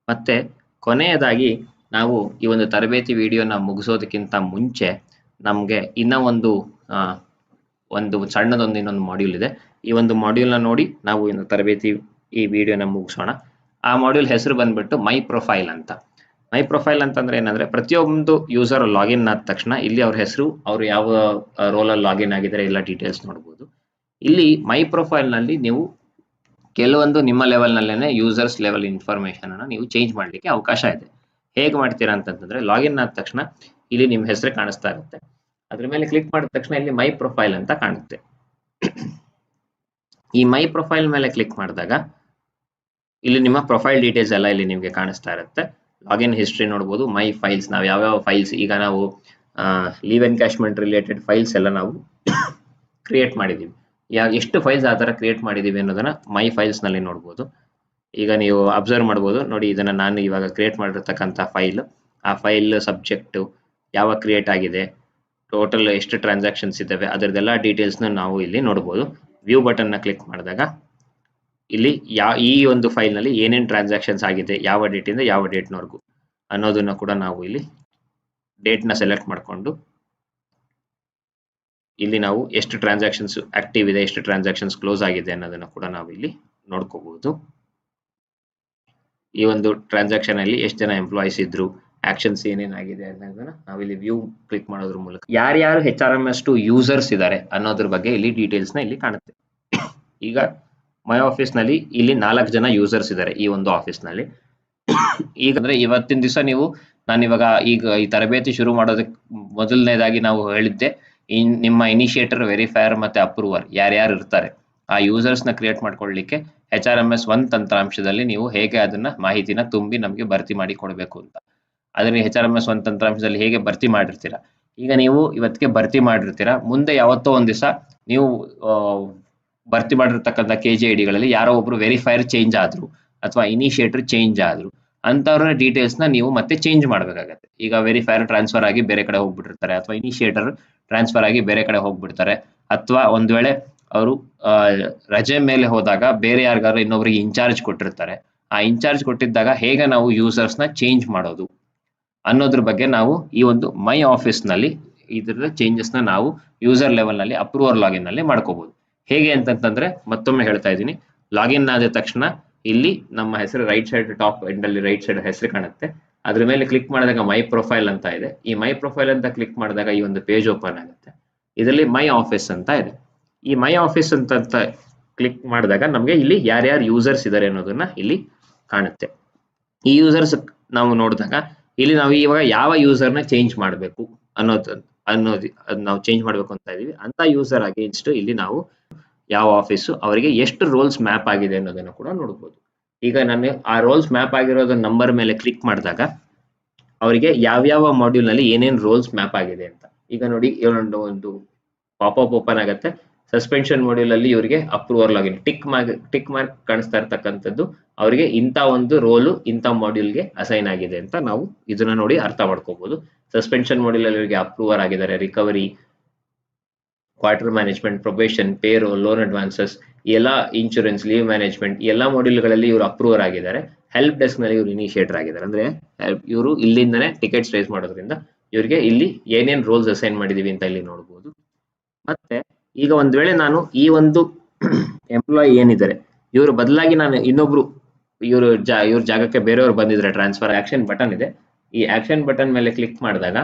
ಮತ್ತೆ ಕೊನೆಯದಾಗಿ ನಾವು ಈ ಒಂದು ತರಬೇತಿ ವಿಡಿಯೋನ ಮುಗಿಸೋದಕ್ಕಿಂತ ಮುಂಚೆ ನಮಗೆ ಇನ್ನೂ ಒಂದು ಸಣ್ಣದೊಂದು ಇನ್ನೊಂದು ಮಾಡ್ಯೂಲ್ ಇದೆ. ಈ ಒಂದು ಮಾಡ್ಯೂಲ್ನ ನೋಡಿ ನಾವು ಇನ್ನು ತರಬೇತಿ ಈ ವಿಡಿಯೋನ ಮುಗಿಸೋಣ. ಆ ಮಾಡ್ಯೂಲ್ ಹೆಸರು ಬಂದ್ಬಿಟ್ಟು ಮೈ ಪ್ರೊಫೈಲ್ ಅಂತ. ಮೈ ಪ್ರೊಫೈಲ್ ಅಂತಂದ್ರೆ ಏನಂದ್ರೆ ಪ್ರತಿಯೊಂದು ಯೂಸರ್ ಲಾಗಿನ್ ಆದ ತಕ್ಷಣ ಇಲ್ಲಿ ಅವ್ರ ಹೆಸರು, ಅವ್ರು ಯಾವ ರೋಲಲ್ಲಿ ಲಾಗಿನ್ ಆಗಿದ್ದಾರೆ ಎಲ್ಲ ಡೀಟೇಲ್ಸ್ ನೋಡ್ಬೋದು. ಇಲ್ಲಿ ಮೈ ಪ್ರೊಫೈಲ್ ನಲ್ಲಿ ನೀವು ಕೆಲವೊಂದು ನಿಮ್ಮ ಲೆವೆಲ್ ನಲ್ಲೇನೆ ಯೂಸರ್ಸ್ ಲೆವೆಲ್ ಇನ್ಫಾರ್ಮೇಶನ್ ಅನ್ನ ನೀವು ಚೇಂಜ್ ಮಾಡ್ಲಿಕ್ಕೆ ಅವಕಾಶ ಇದೆ. ಹೇಗೆ ಮಾಡ್ತೀರಾ ಅಂತಂದ್ರೆ ಲಾಗಿನ್ ಆದ ತಕ್ಷಣ ಇಲ್ಲಿ ನಿಮ್ಮ ಹೆಸರು ಕಾಣಿಸ್ತಾ ಇರುತ್ತೆ. ಅದ್ರ ಮೇಲೆ ಕ್ಲಿಕ್ ಮಾಡಿದ ತಕ್ಷಣ ಇಲ್ಲಿ ಮೈ ಪ್ರೊಫೈಲ್ ಅಂತ ಕಾಣುತ್ತೆ. ಈ ಮೈ ಪ್ರೊಫೈಲ್ ಮೇಲೆ ಕ್ಲಿಕ್ ಮಾಡಿದಾಗ ಇಲ್ಲಿ ನಿಮ್ಮ ಪ್ರೊಫೈಲ್ ಡೀಟೇಲ್ಸ್ ಎಲ್ಲ ಇಲ್ಲಿ ನಿಮಗೆ ಕಾಣಿಸ್ತಾ ಇರುತ್ತೆ. ಲಾಗಿನ್ ಹಿಸ್ಟ್ರಿ ನೋಡ್ಬೋದು, ಮೈ ಫೈಲ್ಸ್, ನಾವು ಯಾವ್ಯಾವ ಫೈಲ್ಸ್, ಈಗ ನಾವು ಲೀವ್ ಎನ್ಕ್ಯಾಶ್ಮೆಂಟ್ ರಿಲೇಟೆಡ್ ಫೈಲ್ಸ್ ಎಲ್ಲ ನಾವು ಕ್ರಿಯೇಟ್ ಮಾಡಿದ್ದೀವಿ. ಎಷ್ಟು ಫೈಲ್ಸ್ ಆ ಥರ ಕ್ರಿಯೇಟ್ ಮಾಡಿದ್ದೀವಿ ಅನ್ನೋದನ್ನ ಮೈ ಫೈಲ್ಸ್ ನಲ್ಲಿ ನೋಡ್ಬೋದು. ಈಗ ನೀವು ಅಬ್ಸರ್ವ್ ಮಾಡ್ಬೋದು ನೋಡಿ, ಇದನ್ನ ನಾನು ಇವಾಗ ಕ್ರಿಯೇಟ್ ಮಾಡಿರ್ತಕ್ಕಂಥ ಫೈಲ್, ಆ ಫೈಲ್ ಸಬ್ಜೆಕ್ಟ್ ಯಾವಾಗ ಕ್ರಿಯೇಟ್ ಆಗಿದೆ, ಟೋಟಲ್ ಎಷ್ಟು ಟ್ರಾನ್ಸಾಕ್ಷನ್ಸ್ ಇದ್ದಾವೆ, ಅದರದೆಲ್ಲ ಡೀಟೇಲ್ಸ್ನ ನಾವು ಇಲ್ಲಿ ನೋಡ್ಬೋದು. ವ್ಯೂ ಬಟನ್ನ ಕ್ಲಿಕ್ ಮಾಡಿದಾಗ ಇಲ್ಲಿ ಈ ಒಂದು ಫೈಲ್ನಲ್ಲಿ ಏನೇನು ಟ್ರಾನ್ಸಾಕ್ಷನ್ಸ್ ಆಗಿದೆ, ಯಾವ ಡೇಟಿಂದ ಯಾವ ಡೇಟ್ನವರೆಗೂ ಅನ್ನೋದನ್ನ ಕೂಡ ನಾವು ಇಲ್ಲಿ ಡೇಟ್ನ ಸೆಲೆಕ್ಟ್ ಮಾಡಿಕೊಂಡು ಇಲ್ಲಿ ನಾವು ಎಷ್ಟು ಟ್ರಾನ್ಸಾಕ್ಷನ್ಸ್ ಆಕ್ಟಿವ್ ಇದೆ, ಎಷ್ಟು ಟ್ರಾನ್ಸಾಕ್ಷನ್ಸ್ ಕ್ಲೋಸ್ ಆಗಿದೆ ಅನ್ನೋದನ್ನ ಕೂಡ ನಾವು ಇಲ್ಲಿ ನೋಡ್ಕೋಬಹುದು. ಈ ಒಂದು ಟ್ರಾನ್ಸಾಕ್ಷನ್ ಅಲ್ಲಿ ಎಷ್ಟು ಜನ ಎಂಪ್ಲಾಯೀಸ್ ಇದ್ರು, ಆಕ್ಷನ್ಸ್ ಏನೇನಾಗಿದೆ ಅನ್ನೋದನ್ನ ನಾವಿಲ್ಲಿ ವ್ಯೂ ಕ್ಲಿಕ್ ಮಾಡೋದ್ರ ಮೂಲಕ ಯಾರ್ಯಾರು HRMS2 ಯೂಸರ್ಸ್ ಇದ್ದಾರೆ ಅನ್ನೋದ್ರ ಬಗ್ಗೆ ಇಲ್ಲಿ ಡೀಟೇಲ್ಸ್ ನ ಇಲ್ಲಿ ಕಾಣುತ್ತೆ. ಈಗ ಮೈ ಆಫೀಸ್ ನಲ್ಲಿ ಇಲ್ಲಿ 4 ಜನ ಯೂಸರ್ಸ್ ಇದ್ದಾರೆ ಈ ಒಂದು ಆಫೀಸ್ ನಲ್ಲಿ. ಈಗ ಅಂದ್ರೆ ಇವತ್ತಿನ ದಿವಸ ನಾನು ಇವಾಗ ಈಗ ಈ ತರಬೇತಿ ಶುರು ಮಾಡೋದಕ್ಕೆ ಮೊದಲನೇದಾಗಿ ನಾವು ಹೇಳಿದ್ದೆ, ನಿಮ್ಮ ಇನಿಷಿಯೇಟರ್, ವೆರಿಫೈಯರ್ ಮತ್ತೆ ಅಪ್ರೂವರ್ ಯಾರ್ಯಾರು ಇರ್ತಾರೆ ಆ ಯೂಸರ್ಸ್ ನ ಕ್ರಿಯೇಟ್ ಮಾಡ್ಕೊಳ್ಳಿಕ್ಕೆ HRMS1 ತಂತ್ರಾಂಶದಲ್ಲಿ ನೀವು ಹೇಗೆ ಅದನ್ನ ಮಾಹಿತಿನ ತುಂಬಿ ನಮಗೆ ಭರ್ತಿ ಮಾಡಿ ಕೊಡಬೇಕು ಅಂತ. ಅದನ್ನ HRMS1 ತಂತ್ರಾಂಶದಲ್ಲಿ ಹೇಗೆ ಭರ್ತಿ ಮಾಡಿರ್ತೀರಾ, ಈಗ ನೀವು ಇವತ್ತಿಗೆ ಭರ್ತಿ ಮಾಡಿರ್ತೀರಾ, ಮುಂದೆ ಯಾವತ್ತೋ ಒಂದ್ ದಿವಸ ನೀವು ಭರ್ತಿ ಮಾಡಿರ್ತಕ್ಕಂಥ KGIDಗಳಲ್ಲಿ ಯಾರೋ ಒಬ್ರು ವೆರಿಫೈಯರ್ ಚೇಂಜ್ ಆದ್ರು ಅಥವಾ ಇನಿಷಿಯೇಟರ್ ಚೇಂಜ್ ಆದ್ರು ಅಂತವ್ರ ಡೀಟೇಲ್ಸ್ ನ ನೀವು ಮತ್ತೆ ಚೇಂಜ್ ಮಾಡ್ಬೇಕಾಗತ್ತೆ. ಈಗ ವೆರಿಫೈಯರ್ ಟ್ರಾನ್ಸ್ಫರ್ ಆಗಿ ಬೇರೆ ಕಡೆ ಹೋಗ್ಬಿಟ್ಟಿರ್ತಾರೆ, ಅಥವಾ ಇನಿಷಿಯೇಟರ್ ಟ್ರಾನ್ಸ್ಫರ್ ಆಗಿ ಬೇರೆ ಕಡೆ ಹೋಗ್ಬಿಡ್ತಾರೆ, ಅಥವಾ ಒಂದ್ ವೇಳೆ ಅವರು ರಜೆ ಮೇಲೆ ಹೋದಾಗ ಬೇರೆ ಯಾರಿಗಾರು ಇನ್ನೊಬ್ರಿಗೆ ಇನ್ಚಾರ್ಜ್ ಕೊಟ್ಟಿರ್ತಾರೆ. ಆ ಇನ್ಚಾರ್ಜ್ ಕೊಟ್ಟಿದ್ದಾಗ ಹೇಗೆ ನಾವು ಯೂಸರ್ಸ್ ನ ಚೇಂಜ್ ಮಾಡೋದು ಅನ್ನೋದ್ರ ಬಗ್ಗೆ ನಾವು ಈ ಒಂದು ಮೈ ಆಫೀಸ್ ನಲ್ಲಿ ಇದರ ಚೇಂಜಸ್ ನ ನಾವು ಯೂಸರ್ ಲೆವೆಲ್ ನಲ್ಲಿ ಅಪ್ರೂವರ್ ಲಾಗಿನ್ ನಲ್ಲಿ ಮಾಡ್ಕೋಬಹುದು. ಹೇಗೆ ಅಂತಂತಂದ್ರೆ ಮತ್ತೊಮ್ಮೆ ಹೇಳ್ತಾ ಇದ್ದೀನಿ, ಲಾಗಿನ್ ಆದ ತಕ್ಷಣ ಇಲ್ಲಿ ನಮ್ಮ ಹೆಸರು ರೈಟ್ ಸೈಡ್ ಟಾಪ್ ಎಂಡ್ ಅಲ್ಲಿ ರೈಟ್ ಸೈಡ್ ಹೆಸರು ಕಾಣುತ್ತೆ. ಅದ್ರ ಮೇಲೆ ಕ್ಲಿಕ್ ಮಾಡಿದಾಗ ಮೈ ಪ್ರೊಫೈಲ್ ಅಂತ ಇದೆ. ಈ ಮೈ ಪ್ರೊಫೈಲ್ ಅಂತ ಕ್ಲಿಕ್ ಮಾಡಿದಾಗ ಈ ಒಂದು ಪೇಜ್ ಓಪನ್ ಆಗುತ್ತೆ. ಇದರಲ್ಲಿ ಮೈ ಆಫೀಸ್ ಅಂತ ಇದೆ. ಈ ಮೈ ಆಫೀಸ್ ಅಂತ ಕ್ಲಿಕ್ ಮಾಡಿದಾಗ ನಮಗೆ ಇಲ್ಲಿ ಯಾರ್ಯಾರು ಯೂಸರ್ಸ್ ಇದ್ದಾರೆ ಅನ್ನೋದನ್ನ ಇಲ್ಲಿ ಕಾಣುತ್ತೆ. ಈ ಯೂಸರ್ಸ್ ನಾವು ನೋಡಿದಾಗ ಇಲ್ಲಿ ನಾವು ಇವಾಗ ಯಾವ ಯೂಸರ್ನ ಚೇಂಜ್ ಮಾಡಬೇಕು ಅನ್ನೋದು ನಾವು ಚೇಂಜ್ ಮಾಡಬೇಕು ಅಂತ ಇದೀವಿ. ಅಂತ ಯೂಸರ್ ಅಗೇನ್ಸ್ಟ್ ಇಲ್ಲಿ ನಾವು ಯಾವ ಆಫೀಸು ಅವರಿಗೆ ಎಷ್ಟು ರೋಲ್ಸ್ ಮ್ಯಾಪ್ ಆಗಿದೆ ಅನ್ನೋದನ್ನು ಕೂಡ ನೋಡ್ಬೋದು. ಈಗ ನಾನು ಆ ರೋಲ್ಸ್ ಮ್ಯಾಪ್ ಆಗಿರೋದ ನಂಬರ್ ಮೇಲೆ ಕ್ಲಿಕ್ ಮಾಡಿದಾಗ ಅವರಿಗೆ ಯಾವ್ಯಾವ ಮಾಡ್ಯೂಲ್ ನಲ್ಲಿ ಏನೇನು ರೋಲ್ಸ್ ಮ್ಯಾಪ್ ಆಗಿದೆ ಅಂತ ಈಗ ನೋಡಿ ಒಂದು ಪಾಪ್ಅಪ್ ಓಪನ್ ಆಗುತ್ತೆ. ಸಸ್ಪೆನ್ಷನ್ ಮಾಡ್ಯೂಲ್ ಅಲ್ಲಿ ಇವರಿಗೆ ಅಪ್ರೂವರ್ ಲಾಗಿನ್ ಟಿಕ್ ಮಾರ್ಕ್ ಕಾಣಿಸ್ತಾ ಇರ್ತಕ್ಕಂಥದ್ದು ಅವರಿಗೆ ಇಂಥ ಒಂದು ರೋಲು ಇಂಥ ಮಾಡ್ಯೂಲ್ಗೆ ಅಸೈನ್ ಆಗಿದೆ ಅಂತ ನಾವು ಇದನ್ನ ನೋಡಿ ಅರ್ಥ ಮಾಡ್ಕೋಬಹುದು. ಸಸ್ಪೆನ್ಷನ್ ಮಾಡ್ಯೂಲ್ ಅಲ್ಲಿ ಇವರಿಗೆ ಅಪ್ರೂವರ್ ಆಗಿದ್ದಾರೆ, recovery, quarter management, probation, payroll, loan advances, ಎಲ್ಲ ಇನ್ಶೂರೆನ್ಸ್, ಲೀವ್ ಮ್ಯಾನೇಜ್ಮೆಂಟ್ ಎಲ್ಲ ಮಾಡ್ಯೂಲ್ಗಳಲ್ಲಿ ಇವರು ಅಪ್ರೂವರ್ ಆಗಿದ್ದಾರೆ. ಹೆಲ್ಪ್ ಡೆಸ್ಕ್ ನಲ್ಲಿ ಇವರು ಇನಿಷಿಯೇಟರ್ ಆಗಿದ್ದಾರೆ. ಅಂದ್ರೆ ಇವರು ಇಲ್ಲಿಂದನೇ ಟಿಕೆಟ್ಸ್ ರೈಸ್ ಮಾಡೋದ್ರಿಂದ ಇವರಿಗೆ ಇಲ್ಲಿ ಏನೇನ್ ರೋಲ್ಸ್ ಅಸೈನ್ ಮಾಡಿದೀವಿ ಅಂತ ಇಲ್ಲಿ ನೋಡಬಹುದು. ಮತ್ತೆ ಈಗ ಒಂದ್ ವೇಳೆ ನಾನು ಈ ಒಂದು ಎಂಪ್ಲಾಯಿ ಏನಿದ್ದಾರೆ ಇವರು ಬದಲಾಗಿ ನಾನು ಇನ್ನೊಬ್ರು ಇವ್ರ ಜಾಗಕ್ಕೆ ಬೇರೆಯವರು ಬಂದಿದ್ರೆ ಟ್ರಾನ್ಸ್ಫರ್ ಆಕ್ಷನ್ ಬಟನ್ ಇದೆ. ಈ ಆಕ್ಷನ್ ಬಟನ್ ಮೇಲೆ ಕ್ಲಿಕ್ ಮಾಡಿದಾಗ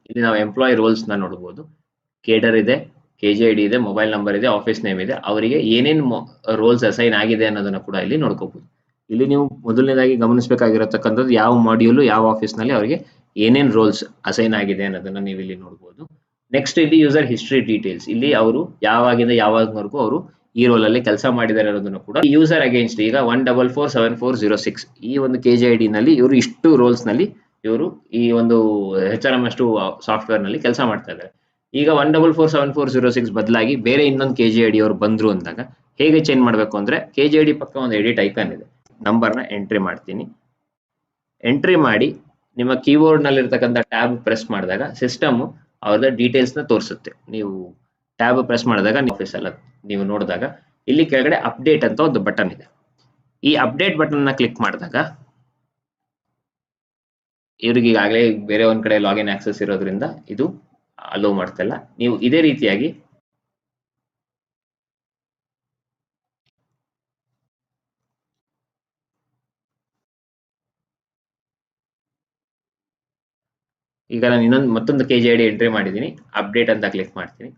ಇಲ್ಲಿ ನಾವು ಎಂಪ್ಲಾಯಿ ರೋಲ್ಸ್ ನ ನೋಡಬಹುದು. ಕೇಡರ್ ಇದೆ, KGID ಇದೆ, ಮೊಬೈಲ್ ನಂಬರ್ ಇದೆ, ಆಫೀಸ್ ನೇಮ್ ಇದೆ, ಅವರಿಗೆ ಏನೇನು ರೋಲ್ಸ್ ಅಸೈನ್ ಆಗಿದೆ ಅನ್ನೋದನ್ನ ಕೂಡ ಇಲ್ಲಿ ನೋಡ್ಕೋಬಹುದು. ಇಲ್ಲಿ ನೀವು ಮೊದಲನೇದಾಗಿ ಗಮನಿಸಬೇಕಾಗಿರತಕ್ಕಂಥದ್ದು ಯಾವ ಮಾಡ್ಯೂಲ್ ಯಾವ ಆಫೀಸ್ ನಲ್ಲಿ ಅವರಿಗೆ ಏನೇನ್ ರೋಲ್ಸ್ ಅಸೈನ್ ಆಗಿದೆ ಅನ್ನೋದನ್ನ ನೀವು ಇಲ್ಲಿ ನೋಡಬಹುದು. ನೆಕ್ಸ್ಟ್ ಇಲ್ಲಿ ಯೂಸರ್ ಹಿಸ್ಟ್ರಿ ಡೀಟೇಲ್ಸ್, ಇಲ್ಲಿ ಅವರು ಯಾವಾಗಿಂದ ಯಾವಾಗವರೆಗೂ ಅವರು ಈ ರೋಲ್ ಅಲ್ಲಿ ಕೆಲಸ ಮಾಡಿದ್ದಾರೆ ಅನ್ನೋದನ್ನು ಕೂಡ ಯೂಸರ್ ಅಗೇನ್ಸ್ಟ್ ಈಗ 1447406 ಈ ಒಂದು KGID ನಲ್ಲಿ ಇವರು ಇಷ್ಟು ರೋಲ್ಸ್ ನಲ್ಲಿ ಇವರು ಈ ಒಂದು HRMS2 ಸಾಫ್ಟ್ವೇರ್ ನಲ್ಲಿ ಕೆಲಸ ಮಾಡ್ತಾ ಇದ್ದಾರೆ. ಈಗ 1447406 ಬದಲಾಗಿ ಬೇರೆ ಇನ್ನೊಂದು KGID ಅವರು ಬಂದ್ರು ಅಂದಾಗ ಹೇಗೆ ಚೇಂಜ್ ಮಾಡಬೇಕು ಅಂದ್ರೆ KGID ಪಕ್ಕ ಒಂದು ಎಡಿಟ್ ಐಕಾನ್ ಇದೆ. ನಂಬರ್ನ ಎಂಟ್ರಿ ಮಾಡ್ತೀನಿ. ಎಂಟ್ರಿ ಮಾಡಿ ನಿಮ್ಮ ಕೀಬೋರ್ಡ್ ನಲ್ಲಿ ಇರ್ತಕ್ಕಂಥ ಟ್ಯಾಬ್ ಪ್ರೆಸ್ ಮಾಡಿದಾಗ ಸಿಸ್ಟಮ್ ಅವ್ರದ ಡೀಟೇಲ್ಸ್ ನ ತೋರಿಸುತ್ತೆ. ನೀವು ಟ್ಯಾಬ್ ಪ್ರೆಸ್ ಮಾಡಿದಾಗ ಆಫೀಸ್ ಎಲ್ಲ ನೀವು ನೋಡಿದಾಗ ಇಲ್ಲಿ ಕೆಳಗಡೆ ಅಪ್ಡೇಟ್ ಅಂತ ಒಂದು ಬಟನ್ ಇದೆ. ಈ ಅಪ್ಡೇಟ್ ಬಟನ್ ನ ಕ್ಲಿಕ್ ಮಾಡಿದಾಗ ಇವ್ರಿಗೆ ಈಗಾಗಲೇ ಬೇರೆ ಒಂದ್ ಕಡೆ ಲಾಗಿನ್ ಆಕ್ಸೆಸ್ ಇರೋದ್ರಿಂದ ಇದು ಅಲೋ ಮಾಡ್ತಿಲ್ಲ. ನೀವು ಇದೇ ರೀತಿಯಾಗಿ ಈಗ ನಾನು ಮತ್ತೊಂದು KG ID ಎಂಟ್ರಿ ಮಾಡಿದ್ದೀನಿ. ಅಪ್ಡೇಟ್ ಅಂತ ಕ್ಲಿಕ್ ಮಾಡ್ತೀನಿ.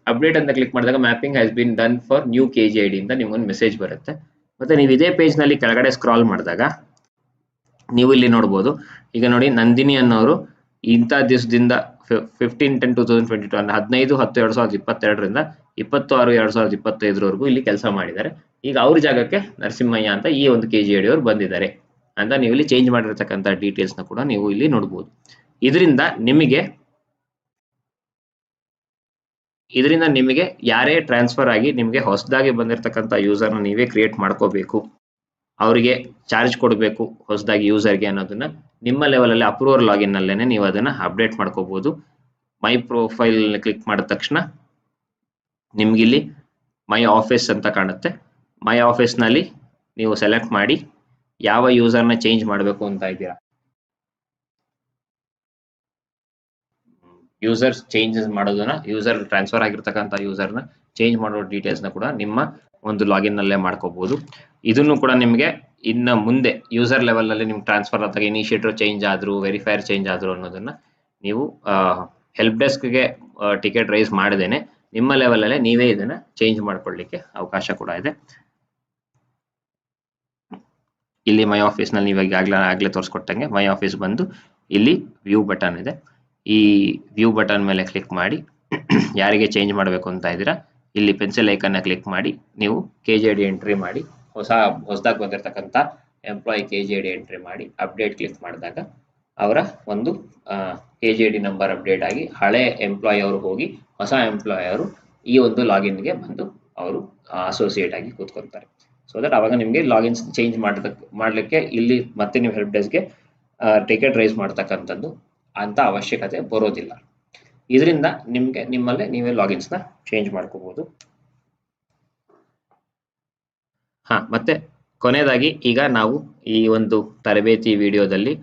ಅಪ್ಡೇಟ್ ಅಂತ ಕ್ಲಿಕ್ ಮಾಡಿದಾಗ mapping has been done for new KG ID ಅಂತ ನಿಮ್ಗೊಂದು ಮೆಸೇಜ್ ಬರುತ್ತೆ. ಮತ್ತೆ ನೀವು ಇದೇ ಪೇಜ್ ನಲ್ಲಿ ಕೆಳಗಡೆ ಸ್ಕ್ರಾಲ್ ಮಾಡಿದಾಗ ನೀವು ಇಲ್ಲಿ ನೋಡ್ಬೋದು. ಈಗ ನೋಡಿ, ನಂದಿನಿ ಅನ್ನೋರು ಇಂಥ ದಿವಸದಿಂದ 15/10/2022 ಅಂದ್ರೆ 15/10/2022ರಿಂದ 26/2025 ಇಲ್ಲಿ ಕೆಲಸ ಮಾಡಿದ್ದಾರೆ. ಈಗ ಅವ್ರ ಜಾಗಕ್ಕೆ ನರಸಿಂಹಯ್ಯ ಅಂತ ಈ ಒಂದು KG ID ಅವರು ಬಂದಿದ್ದಾರೆ ಅಂತ ನೀವು ಇಲ್ಲಿ ಚೇಂಜ್ ಮಾಡಿರ್ತಕ್ಕಂಥ ಡೀಟೇಲ್ಸ್ ನ ಕೂಡ ನೀವು ಇಲ್ಲಿ ನೋಡ್ಬೋದು. ಇದರಿಂದ ನಿಮಗೆ ಯಾರೇ ಟ್ರಾನ್ಸ್ಫರ್ ಆಗಿ ನಿಮಗೆ ಹೊಸದಾಗಿ ಬಂದಿರತಕ್ಕಂಥ ಯೂಸರ್ನ ನೀವೇ ಕ್ರಿಯೇಟ್ ಮಾಡ್ಕೋಬೇಕು, ಅವರಿಗೆ ಚಾರ್ಜ್ ಕೊಡಬೇಕು ಹೊಸದಾಗಿ ಯೂಸರ್ಗೆ ಅನ್ನೋದನ್ನ ನಿಮ್ಮ ಲೆವೆಲಲ್ಲಿ ಅಪ್ರೂವರ್ ಲಾಗಿನ್ ನಲ್ಲೇನೆ ನೀವು ಅದನ್ನ ಅಪ್ಡೇಟ್ ಮಾಡ್ಕೋಬಹುದು. ಮೈ ಪ್ರೊಫೈಲ್ ಕ್ಲಿಕ್ ಮಾಡಿದ ತಕ್ಷಣ ನಿಮ್ಗೆ ಇಲ್ಲಿ ಮೈ ಆಫೀಸ್ ಅಂತ ಕಾಣುತ್ತೆ. ಮೈ ಆಫೀಸ್ ನಲ್ಲಿ ನೀವು ಸೆಲೆಕ್ಟ್ ಮಾಡಿ ಯಾವ ಯೂಸರ್ನ ಚೇಂಜ್ ಮಾಡಬೇಕು ಅಂತ ಇದ್ದೀರಾ. ಯೂಸರ್ಸ್ ಚೇಂಜಸ್ ಮಾಡೋದನ್ನ, ಯೂಸರ್ ಟ್ರಾನ್ಸ್ಫರ್ ಆಗಿರ್ತಕ್ಕಂಥ ಯೂಸರ್ನ ಚೇಂಜ್ ಮಾಡೋ ಡೀಟೇಲ್ಸ್ ನ ಕೂಡ ನಿಮ್ಮ ಒಂದು ಲಾಗಿನ್ ನಲ್ಲೇ ಮಾಡ್ಕೋಬಹುದು. ಇದನ್ನು ಕೂಡ ನಿಮಗೆ ಇನ್ನು ಮುಂದೆ ಯೂಸರ್ ಲೆವೆಲ್ ನಲ್ಲಿ ನಿಮ್ಗೆ ಟ್ರಾನ್ಸ್ಫರ್ ಆದಾಗ ಇನಿಷಿಯೇಟರ್ ಚೇಂಜ್ ಆದ್ರು, ವೆರಿಫೈರ್ ಚೇಂಜ್ ಆದ್ರು ಅನ್ನೋದನ್ನ ನೀವು ಹೆಲ್ಪ್ ಡೆಸ್ಕ್ಗೆ ಟಿಕೆಟ್ ರೈಸ್ ಮಾಡದೇನೆ ನಿಮ್ಮ ಲೆವೆಲ್ ಅಲ್ಲೇ ನೀವೇ ಇದನ್ನ ಚೇಂಜ್ ಮಾಡ್ಕೊಳ್ಳಿಕ್ಕೆ ಅವಕಾಶ ಕೂಡ ಇದೆ. ಇಲ್ಲಿ ಮೈ ಆಫೀಸ್ ನಲ್ಲಿ ನೀವು ಆಗ್ಲೇ ತೋರಿಸ್ಕೊಟ್ಟಂಗೆ ಮೈ ಆಫೀಸ್ ಬಂದು ಇಲ್ಲಿ ವ್ಯೂ ಬಟನ್ ಇದೆ. ಈ ವ್ಯೂ ಬಟನ್ ಮೇಲೆ ಕ್ಲಿಕ್ ಮಾಡಿ ಯಾರಿಗೆ ಚೇಂಜ್ ಮಾಡಬೇಕು ಅಂತ ಇದ್ದೀರಾ ಇಲ್ಲಿ ಪೆನ್ಸಿಲ್ ಐಕನ್ ನ ಕ್ಲಿಕ್ ಮಾಡಿ ನೀವು KG ID ಎಂಟ್ರಿ ಮಾಡಿ ಹೊಸದಾಗಿ ಬಂದಿರತಕ್ಕಂಥ ಎಂಪ್ಲಾಯಿ KG ID ಎಂಟ್ರಿ ಮಾಡಿ ಅಪ್ಡೇಟ್ ಕ್ಲಿಕ್ ಮಾಡಿದಾಗ ಅವರ ಒಂದು KG ID ನಂಬರ್ ಅಪ್ಡೇಟ್ ಆಗಿ ಹಳೆ ಎಂಪ್ಲಾಯಿ ಅವರು ಹೋಗಿ ಹೊಸ ಎಂಪ್ಲಾಯಿ ಅವರು ಈ ಒಂದು ಲಾಗಿನ್ಗೆ ಬಂದು ಅವರು ಅಸೋಸಿಯೇಟ್ ಆಗಿ ಕೂತ್ಕೊಳ್ತಾರೆ. ಸೊ ದಟ್ ಅವಾಗ ನಿಮಗೆ ಲಾಗಿನ್ಸ್ ಚೇಂಜ್ ಮಾಡಲಿಕ್ಕೆ ಇಲ್ಲಿ ಮತ್ತೆ ನೀವು ಹೆಲ್ಪ್ ಡೆಸ್ಕ್ಗೆ ಟಿಕೆಟ್ ರೈಸ್ ಮಾಡ್ತಕ್ಕಂಥದ್ದು ಅಂತ ಅವಶ್ಯಕತೆ ಬರೋದಿಲ್ಲ. ಇದರಿಂದ ನಿಮ್ಗೆ ನಿಮ್ಮಲ್ಲೇ ನೀವೇ ಲಾಗಿನ್ಸ್ ನ ಚೇಂಜ್ ಮಾಡ್ಕೋಬಹುದು. ಮತ್ತೆ ಕೊನೆಯದಾಗಿ ಈಗ ನಾವು ಈ ಒಂದು ತರಬೇತಿ ವಿಡಿಯೋದಲ್ಲಿ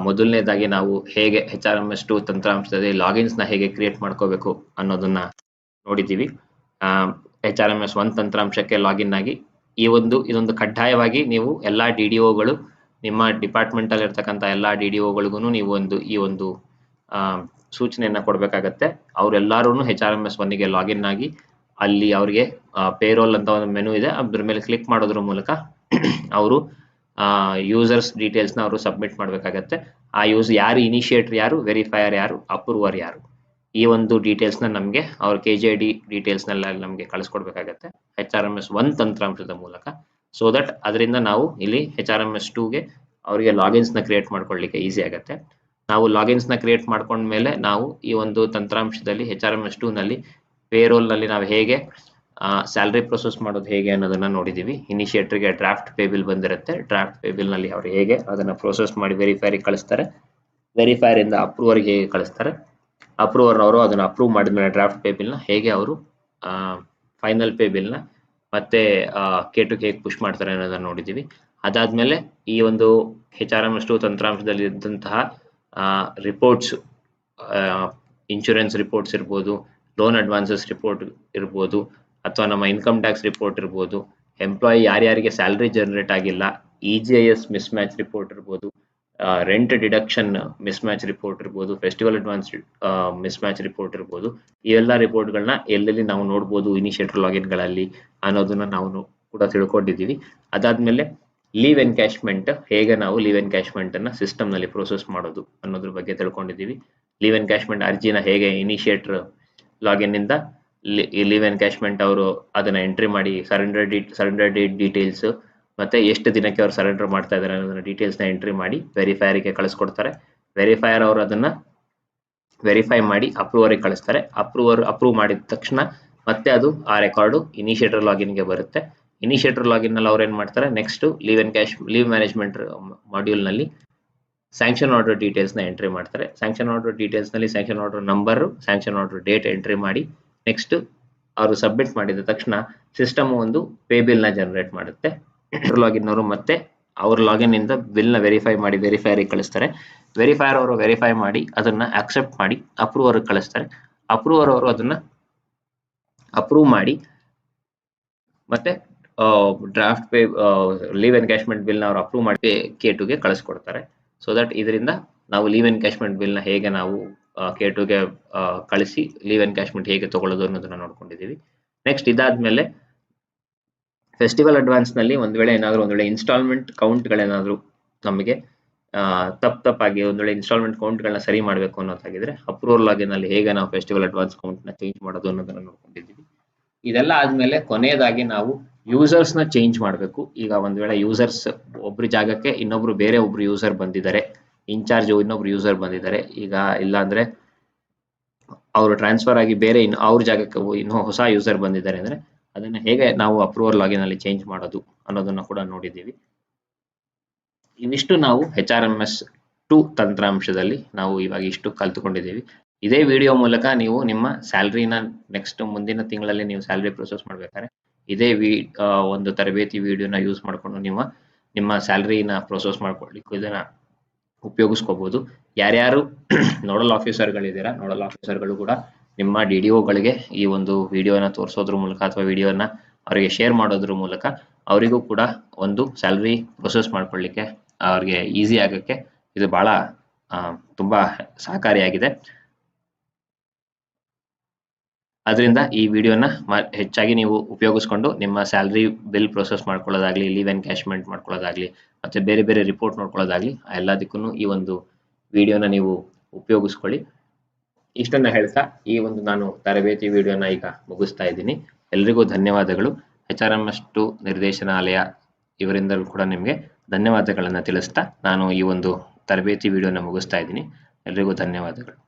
ಮೊದಲನೇದಾಗಿ ನಾವು ಹೇಗೆ HRMS2 ತಂತ್ರಾಂಶದಲ್ಲಿ ಲಾಗಿನ್ಸ್ ನ ಹೇಗೆ ಕ್ರಿಯೇಟ್ ಮಾಡ್ಕೋಬೇಕು ಅನ್ನೋದನ್ನ ನೋಡಿದ್ದೀವಿ. HRMS1 ತಂತ್ರಾಂಶಕ್ಕೆ ಲಾಗಿನ್ ಆಗಿ ಇದೊಂದು ಕಡ್ಡಾಯವಾಗಿ ನೀವು ಎಲ್ಲಾ DDOಗಳು ನಿಮ್ಮ ಡಿಪಾರ್ಟ್ಮೆಂಟ್ ಅಲ್ಲಿ ಇರ್ತಕ್ಕಂಥ ಎಲ್ಲಾ DDOಗಳಿಗೂ ನೀವು ಈ ಒಂದು ಸೂಚನೆಯನ್ನ ಕೊಡಬೇಕಾಗತ್ತೆ. ಅವರೆಲ್ಲರೂ HRMS1 ಗೆ ಲಾಗಿನ್ ಆಗಿ ಅಲ್ಲಿ ಅವರಿಗೆ ಪೇರೋಲ್ ಅಂತ ಒಂದು ಮೆನು ಇದೆ, ಅದ್ರ ಮೇಲೆ ಕ್ಲಿಕ್ ಮಾಡೋದ್ರ ಮೂಲಕ ಅವರು ಯೂಸರ್ಸ್ ಡೀಟೇಲ್ಸ್ ನ ಅವರು ಸಬ್ಮಿಟ್ ಮಾಡಬೇಕಾಗತ್ತೆ. ಆ ಯಾರು ಇನಿಷಿಯೇಟರ್ ಯಾರು, ವೆರಿಫೈಯರ್ ಯಾರು, ಅಪ್ರೂವರ್ ಯಾರು, ಈ ಒಂದು ಡೀಟೇಲ್ಸ್ ನ ನಮಗೆ ಅವ್ರ KG ID ಡೀಟೇಲ್ಸ್ ನೆಲ್ಲ ನಮಗೆ ಕಳಿಸ್ಕೊಡ್ಬೇಕಾಗತ್ತೆ HRMS1 ತಂತ್ರಾಂಶದ ಮೂಲಕ. ಸೊ ದಟ್ ಅದರಿಂದ ನಾವು ಇಲ್ಲಿ HRMS2ಗೆ ಅವರಿಗೆ ಲಾಗಿನ್ಸ್ ನ ಕ್ರಿಯೇಟ್ ಮಾಡ್ಕೊಳ್ಳಿಕ್ಕೆ ಈಸಿ ಆಗುತ್ತೆ. ನಾವು ಲಾಗಿನ್ಸ್ ನ ಕ್ರಿಯೇಟ್ ಮಾಡ್ಕೊಂಡ್ಮೇಲೆ ನಾವು ಈ ಒಂದು ತಂತ್ರಾಂಶದಲ್ಲಿ HRMS2 ನಲ್ಲಿ ಪೇರೋಲ್ ನಲ್ಲಿ ನಾವು ಹೇಗೆ ಸ್ಯಾಲರಿ ಪ್ರೊಸೆಸ್ ಮಾಡೋದು ಹೇಗೆ ಅನ್ನೋದನ್ನ ನೋಡಿದೀವಿ. ಇನಿಷಿಯೇಟರ್ಗೆ ಡ್ರಾಫ್ಟ್ ಪೇ ಬಿಲ್ ಬಂದಿರುತ್ತೆ. ಡ್ರಾಫ್ಟ್ ಪೇ ಬಿಲ್ ನಲ್ಲಿ ಅವರು ಹೇಗೆ ಅದನ್ನ ಪ್ರೊಸೆಸ್ ಮಾಡಿ ವೆರಿಫೈರ್ ಕಳಿಸ್ತಾರೆ, ವೆರಿಫೈರ್ ಇಂದ ಅಪ್ರೂವರ್ ಹೇಗೆ ಕಳಿಸ್ತಾರೆ, ಅಪ್ರೂವರ್ ಅವರು ಅದನ್ನ ಅಪ್ರೂವ್ ಮಾಡಿದ್ಮೇಲೆ ಡ್ರಾಫ್ಟ್ ಪೇ ಬಿಲ್ ನ ಹೇಗೆ ಅವರು ಫೈನಲ್ ಪೇ ಬಿಲ್ ನ ಮತ್ತೆ K2K ಪುಷ್ ಮಾಡ್ತಾರೆ ಅನ್ನೋದನ್ನ ನೋಡಿದೀವಿ. ಅದಾದ್ಮೇಲೆ ಈ ಒಂದು HRMS2 ತಂತ್ರಾಂಶದಲ್ಲಿ ಇದ್ದಂತಹ ರಿಪೋರ್ಟ್ಸ್, ಇನ್ಶೂರೆನ್ಸ್ ರಿಪೋರ್ಟ್ಸ್ ಇರ್ಬೋದು, ಲೋನ್ ಅಡ್ವಾನ್ಸಸ್ ರಿಪೋರ್ಟ್ ಇರ್ಬೋದು, ಅಥವಾ ನಮ್ಮ ಇನ್ಕಮ್ ಟ್ಯಾಕ್ಸ್ ರಿಪೋರ್ಟ್ ಇರ್ಬೋದು, ಎಂಪ್ಲಾಯಿ ಯಾರ್ಯಾರಿಗೆ ಸ್ಯಾಲರಿ ಜನರೇಟ್ ಆಗಿಲ್ಲ, EGIS ಮಿಸ್ ಮ್ಯಾಚ್ ರಿಪೋರ್ಟ್ ಇರ್ಬೋದು, rent deduction mismatch report ಇರ್ಬೋದು, festival advance mismatch report ಇರ್ಬೋದು, ಈ ಎಲ್ಲ ರಿಪೋರ್ಟ್ಗಳನ್ನ ಎಲ್ಲೆಲ್ಲಿ ನಾವು ನೋಡ್ಬೋದು ಇನಿಷಿಯೇಟರ್ ಲಾಗಿನ್ಗಳಲ್ಲಿ ಅನ್ನೋದನ್ನ ನಾವು ಕೂಡ ತಿಳ್ಕೊಂಡಿದ್ದೀವಿ. ಅದಾದ್ಮೇಲೆ ಲೀವ್ ಎನ್ಕ್ಯಾಶ್ಮೆಂಟ್, ಹೇಗೆ ನಾವು ಲೀವ್ ಎನ್ಕ್ಯಾಶ್ಮೆಂಟ್ ಅನ್ನ ಸಿಸ್ಟಮ್ ನಲ್ಲಿ ಪ್ರೋಸೆಸ್ ಮಾಡೋದು ಅನ್ನೋದ್ರ ಬಗ್ಗೆ ತಿಳ್ಕೊಂಡಿದ್ದೀವಿ. ಲೀವ್ ಎನ್ಕ್ಯಾಶ್ಮೆಂಟ್ ಅರ್ಜಿನ ಹೇಗೆ ಇನಿಷಿಯೇಟರ್ ಲಾಗಿನ್ ಇಂದ ಲೀವ್ ಎನ್ಕ್ಯಾಶ್ಮೆಂಟ್ ಅವರು ಅದನ್ನ ಎಂಟ್ರಿ ಮಾಡಿ ಸರೆಂಡರ್ ಡೇಟ್ ಡೀಟೇಲ್ಸ್ ಮತ್ತೆ ಎಷ್ಟು ದಿನಕ್ಕೆ ಅವ್ರು ಸರೆಂಡರ್ ಮಾಡ್ತಾ ಇದ್ದಾರೆ ಅನ್ನೋದನ್ನ ಡೀಟೇಲ್ಸ್ ನ ಎಂಟ್ರಿ ಮಾಡಿ ವೆರಿಫೈರ್ಗೆ ಕಳಿಸ್ಕೊಡ್ತಾರೆ. ವೆರಿಫೈರ್ ಅವರು ಅದನ್ನ ವೆರಿಫೈ ಮಾಡಿ ಅಪ್ರೂವರ್ಗೆ ಕಳಿಸ್ತಾರೆ. ಅಪ್ರೂವ್ ಮಾಡಿದ ತಕ್ಷಣ ಮತ್ತೆ ಅದು ಆ ರೆಕಾರ್ಡು ಇನಿಷಿಯೇಟರ್ ಲಾಗಿನ್ಗೆ ಬರುತ್ತೆ. ಇನಿಷಿಯೇಟರ್ ಲಾಗಿನ್ ನಲ್ಲಿ ಅವ್ರು ಏನ್ ಮಾಡ್ತಾರೆ, ನೆಕ್ಸ್ಟ್ ಲೀವ್ ಮ್ಯಾನೇಜ್ಮೆಂಟ್ ಮಾಡ್ಯೂಲ್ ನಲ್ಲಿ ಸ್ಯಾಂಕ್ಷನ್ ಆರ್ಡರ್ ಡೀಟೇಲ್ಸ್ ನ ಎಂಟ್ರಿ ಮಾಡ್ತಾರೆ. ಸ್ಯಾಂಕ್ಷನ್ ಆರ್ಡರ್ ಡೀಟೇಲ್ಸ್ ನಲ್ಲಿ sanction order number, sanction order date entry ಮಾಡಿ ನೆಕ್ಸ್ಟ್ ಅವರು ಸಬ್ಮಿಟ್ ಮಾಡಿದ ತಕ್ಷಣ ಸಿಸ್ಟಮ್ ಒಂದು ಪೇ ಬಿಲ್ ನ ಜನರೇಟ್ ಮಾಡುತ್ತೆ. ಲಾಗಿನ್ ಅವರು ಮತ್ತೆ ಅವ್ರ ಲಾಗಿನ್ ಇಂದ ಬಿಲ್ನ ವೆರಿಫೈ ಮಾಡಿ ವೆರಿಫೈರಿಗೆ ಕಳಿಸ್ತಾರೆ. ವೆರಿಫೈಯರ್ ಅವರು ವೆರಿಫೈ ಮಾಡಿ ಅದನ್ನ ಅಕ್ಸೆಪ್ಟ್ ಮಾಡಿ ಅಪ್ರೂವರ್ಗೆ ಕಳಿಸ್ತಾರೆ. ಅಪ್ರೂವರ್ ಅವರು ಅದನ್ನ ಅಪ್ರೂವ್ ಮಾಡಿ ಮತ್ತೆ ಡ್ರಾಫ್ಟ್ ಪೇ ಲೀವ್ ಎನ್ಕ್ಯಾಶ್ಮೆಂಟ್ ಬಿಲ್ನ ಅವ್ರು ಅಪ್ರೂವ್ ಮಾಡಿ K2ಗೆ ಕಳಿಸ್ಕೊಡ್ತಾರೆ. ಸೊ ದಟ್ ಇದರಿಂದ ನಾವು ಲೀವ್ ಎನ್ಕ್ಯಾಶ್ಮೆಂಟ್ ಬಿಲ್ನ ಹೇಗೆ ನಾವು K2ಗೆ ಕಳಿಸಿ ಲೀವ್ ಎನ್ಕ್ಯಾಶ್ಮೆಂಟ್ ಹೇಗೆ ತಗೊಳ್ಳೋದು ಅನ್ನೋದನ್ನ ನೋಡ್ಕೊಂಡಿದ್ದೀವಿ. ನೆಕ್ಸ್ಟ್ ಇದಾದ್ಮೇಲೆ ಫೆಸ್ಟಿವಲ್ ಅಡ್ವಾನ್ಸ್ ನಲ್ಲಿ ಒಂದ್ ವೇಳೆ ಇನ್ಸ್ಟಾಲ್ಮೆಂಟ್ ಕೌಂಟ್ಗಳೇನಾದ್ರು ನಮಗೆ ತಪ್ಪಾಗಿ ಒಂದ್ ವೇಳೆ ಇನ್ಸ್ಟಾಲ್ಮೆಂಟ್ ಕೌಂಟ್ಗಳನ್ನ ಸರಿ ಮಾಡಬೇಕು ಅನ್ನೋದಾಗಿದ್ರೆ ಅಪ್ರೂವಲ್ ಲಾಗಿನ್ ಅಲ್ಲಿ ಹೇಗೆ ನಾವು ಫೆಸ್ಟಿವಲ್ ಅಡ್ವಾನ್ಸ್ ಕೌಂಟ್ ನ ಚೇಂಜ್ ಮಾಡೋದು ಅನ್ನೋದನ್ನ ನೋಡ್ಕೊಂಡಿದ್ದೀವಿ. ಇದೆಲ್ಲ ಆದ್ಮೇಲೆ ಕೊನೆಯದಾಗಿ ನಾವು ಯೂಸರ್ಸ್ ನ ಚೇಂಜ್ ಮಾಡಬೇಕು. ಈಗ ಒಂದ್ ವೇಳೆ ಯೂಸರ್ಸ್ ಒಬ್ರ ಜಾಗಕ್ಕೆ ಇನ್ನೊಬ್ರು ಬೇರೆ ಒಬ್ರು ಯೂಸರ್ ಬಂದಿದ್ದಾರೆ, ಇನ್ಚಾರ್ಜ್ ಇನ್ನೊಬ್ರು ಯೂಸರ್ ಬಂದಿದ್ದಾರೆ, ಈಗ ಇಲ್ಲ ಅಂದ್ರೆ ಅವರು ಟ್ರಾನ್ಸ್ಫರ್ ಆಗಿ ಬೇರೆ ಅವ್ರ ಜಾಗಕ್ಕೆ ಇನ್ನೂ ಹೊಸ ಯೂಸರ್ ಬಂದಿದ್ದಾರೆ ಅಂದ್ರೆ ಅದನ್ನ ಹೇಗೆ ನಾವು ಅಪ್ರೂವಲ್ ಲಾಗಿನ್ ಅಲ್ಲಿ ಚೇಂಜ್ ಮಾಡೋದು ಅನ್ನೋದನ್ನ ಕೂಡ ನೋಡಿದ್ದೀವಿ. ಇವಿಷ್ಟು ನಾವು HRMS 2 ತಂತ್ರಾಂಶದಲ್ಲಿ ನಾವು ಇವಾಗ ಇಷ್ಟು ಕಲ್ತುಕೊಂಡಿದ್ದೀವಿ. ಇದೇ ವಿಡಿಯೋ ಮೂಲಕ ನೀವು ನಿಮ್ಮ ಸ್ಯಾಲರಿನ ನೆಕ್ಸ್ಟ್ ಮುಂದಿನ ತಿಂಗಳಲ್ಲಿ ನೀವು ಸ್ಯಾಲರಿ ಪ್ರೊಸೆಸ್ ಮಾಡ್ಬೇಕಾದ್ರೆ ಇದೇ ಒಂದು ತರಬೇತಿ ವಿಡಿಯೋನ ಯೂಸ್ ಮಾಡ್ಕೊಂಡು ನಿಮ್ಮ ಸ್ಯಾಲರಿನ ಪ್ರೊಸೆಸ್ ಮಾಡ್ಕೊಳ್ಳಿಕ್ಕೆ ಇದನ್ನ ಉಪಯೋಗಿಸ್ಕೋಬಹುದು. ಯಾರ್ಯಾರು ನೋಡಲ್ ಆಫೀಸರ್ಗಳಿದ್ದೀರಾ, ನೋಡಲ್ ಆಫೀಸರ್ಗಳು ಕೂಡ ನಿಮ್ಮ DDOಗಳಿಗೆ ಈ ಒಂದು ವಿಡಿಯೋನ ತೋರಿಸೋದ್ರ ಮೂಲಕ ಅಥವಾ ವಿಡಿಯೋನ ಅವರಿಗೆ ಶೇರ್ ಮಾಡೋದ್ರ ಮೂಲಕ ಅವರಿಗೂ ಕೂಡ ಒಂದು ಸ್ಯಾಲರಿ ಪ್ರೊಸೆಸ್ ಮಾಡ್ಕೊಳ್ಳಿಕ್ಕೆ ಅವ್ರಿಗೆ ಈಸಿ ಆಗಕ್ಕೆ ಇದು ಬಹಳ ತುಂಬಾ ಸಹಕಾರಿಯಾಗಿದೆ. ಅದರಿಂದ ಈ ವಿಡಿಯೋನ ಹೆಚ್ಚಾಗಿ ನೀವು ಉಪಯೋಗಿಸ್ಕೊಂಡು ನಿಮ್ಮ ಸ್ಯಾಲರಿ ಬಿಲ್ ಪ್ರೊಸೆಸ್ ಮಾಡ್ಕೊಳ್ಳೋದಾಗ್ಲಿ, ಲೀವ್ ಎನ್ಕ್ಯಾಶ್ಮೆಂಟ್ ಮಾಡ್ಕೊಳ್ಳೋದಾಗ್ಲಿ, ಮತ್ತೆ ಬೇರೆ ಬೇರೆ ರಿಪೋರ್ಟ್ ನೋಡ್ಕೊಳ್ಳೋದಾಗ್ಲಿ ಎಲ್ಲದಕ್ಕೂ ಈ ಒಂದು ವಿಡಿಯೋನ ನೀವು ಉಪಯೋಗಿಸ್ಕೊಳ್ಳಿ. ಇಷ್ಟನ್ನ ಹೇಳ್ತಾ ಈ ಒಂದು ನಾನು ತರಬೇತಿ ವಿಡಿಯೋನ ಈಗ ಮುಗಿಸ್ತಾ ಇದ್ದೀನಿ. ಎಲ್ರಿಗೂ ಧನ್ಯವಾದಗಳು. HRMS 2 ನಿರ್ದೇಶನಾಲಯ ಇವರಿಂದಲೂ ಕೂಡ ನಿಮಗೆ ಧನ್ಯವಾದಗಳನ್ನ ತಿಳಿಸ್ತಾ ನಾನು ಈ ಒಂದು ತರಬೇತಿ ವಿಡಿಯೋನ ಮುಗಿಸ್ತಾ ಇದ್ದೀನಿ. ಎಲ್ರಿಗೂ ಧನ್ಯವಾದಗಳು.